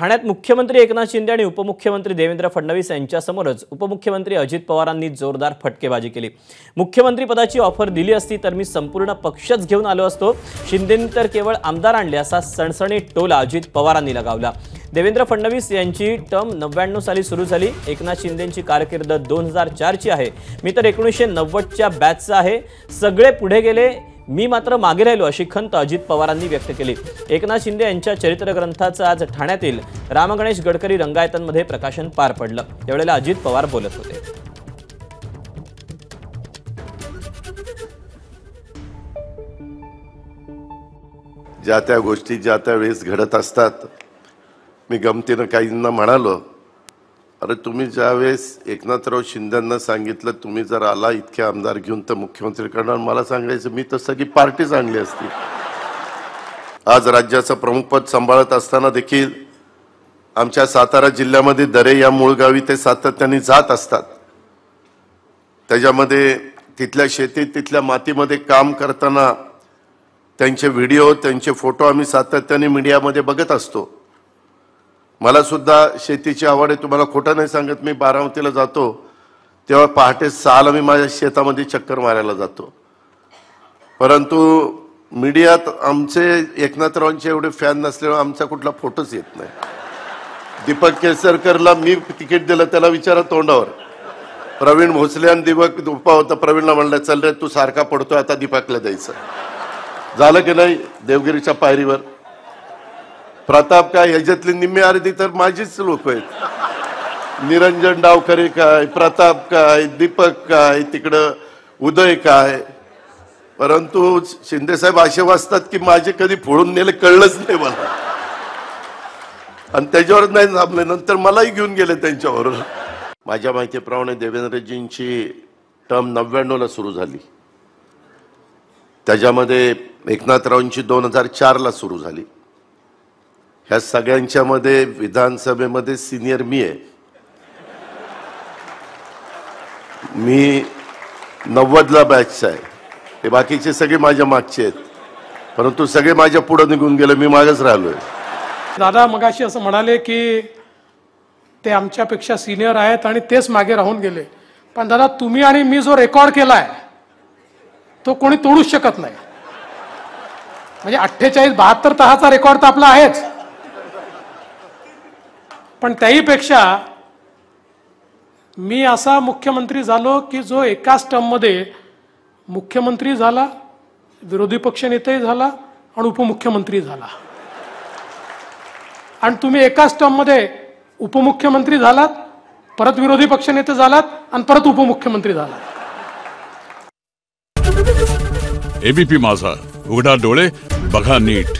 ठाण्यात मुख्यमंत्री एकनाथ शिंदे आणि उपमुख्यमंत्री देवेंद्र फडणवीस यांच्यासमोरच उपमुख्यमंत्री अजित पवारांनी जोरदार फटकेबाजी केली। मुख्यमंत्री पदाची ऑफर दिली असती तर मी संपूर्ण पक्षच घेऊन आलो असतो, शिंदेंनी तर केवळ आमदार आणले असा सणसणीत टोला अजित पवारांनी लगावला। देवेंद्र फडणवीस यांची टर्म 99 साली सुरू झाली। एकनाथ शिंदेंची कारकीर्द 2004 ची आहे, मी तर 1990 च्या बॅचचा आहे, सगळे पुढे गेले, मी मात्र मागे राहिलो अशी खंत अजित पवारांनी व्यक्त केली। एकनाथ शिंदे यांच्या चरित्र ग्रंथाचं आज ठाण्यातील रामगणेश गडकरी रंगायतांमध्ये प्रकाशन पार पडलं। त्यावेळेला अजित पवार बोलत होते। ज्या त्या गोष्टी ज्या त्या वेळेस घडत असतात। मी गमतीनं काहींना म्हणालो, अरे तुम्ही ज्यावेळेस एकनाथराव शिंदेंना सांगितलं तुम्ही जर आला इतके आमदार घेऊन तर मुख्यमंत्री करणार, मला सांगायचं मी तर सगळी पार्टीच आणली असती। आज राज्याचं प्रमुखपद सांभाळत असताना देखील आमच्या सातारा जिल्ह्यामध्ये दरे या मूळ गावी ते सातत्याने जात असतात। त्याच्यामध्ये तिथल्या शेतीत तिथल्या मातीमध्ये काम करताना त्यांचे व्हिडिओ त्यांचे फोटो आम्ही सातत्याने मीडियामध्ये बघत असतो। मला सुद्धा शेतीची आवड आहे, तुम्हाला खोटं नाही सांगत। मी बारामतीला जातो तेव्हा पहाटे 6ला मी माझ्या शेतामध्ये चक्कर मारायला जातो। परंतु मीडियात आमचे एकनाथरावांचे एवढे फॅन नसल्यामुळे आमचा कुठला फोटोच येत नाही। दीपक केसरकरला मी तिकीट दिलं, त्याला विचारा तोंडावर। प्रवीण भोसले आणि दीपक उपा होता, प्रवीणला म्हणलं चल रे तू सारखा पडतोय आता दीपकला द्यायचं, झालं की नाही देवगिरीच्या पायरीवर। प्रताप काय ह्याच्यातली निम्मी अर्धी तर माझीच लोक आहेत। निरंजन डावखरे काय, प्रताप काय, दीपक काय, तिकडं उदय काय। परंतु शिंदे साहेब असे वाचतात की माझे कधी फोडून नेले कळलंच नाही मला, आणि त्याच्यावर नाही थांबले, नंतर मलाही घेऊन गेले त्यांच्यावर। माझ्या माहितीप्रमाणे देवेंद्रजींची टर्म 99ला सुरू झाली, त्याच्यामध्ये एकनाथरावांची 2004ला सुरू झाली। ह्या सगळ्यांच्या मध्ये विधानसभेमध्ये सिनियर मी आहे। मी 90ला बॅचचा आहे, हे बाकीचे सगळे माझ्या मागचे आहेत, परंतु सगळे माझ्या पुढे निघून गेले, मी मागच राहिलोय। दादा मगाशी असं म्हणाले की ते आमच्यापेक्षा सिनियर आहेत आणि तेच मागे राहून गेले, पण दादा तुम्ही आणि मी जो रेकॉर्ड केलाय तो कोणी तोडूच शकत नाही। म्हणजे 48-72 तहाचा रेकॉर्ड तर आपला आहेच, पण त्याहीपेक्षा मी असा मुख्यमंत्री झालो की जो एकाच टर्ममध्ये मुख्यमंत्री झाला, विरोधी पक्षनेताही झाला आणि उपमुख्यमंत्री झाला। आणि तुम्ही एकाच टर्ममध्ये उपमुख्यमंत्री झालात, परत विरोधी पक्षनेते झालात आणि परत उपमुख्यमंत्री झालात। एबीपी माझा, उघडा डोळे बघा नीट।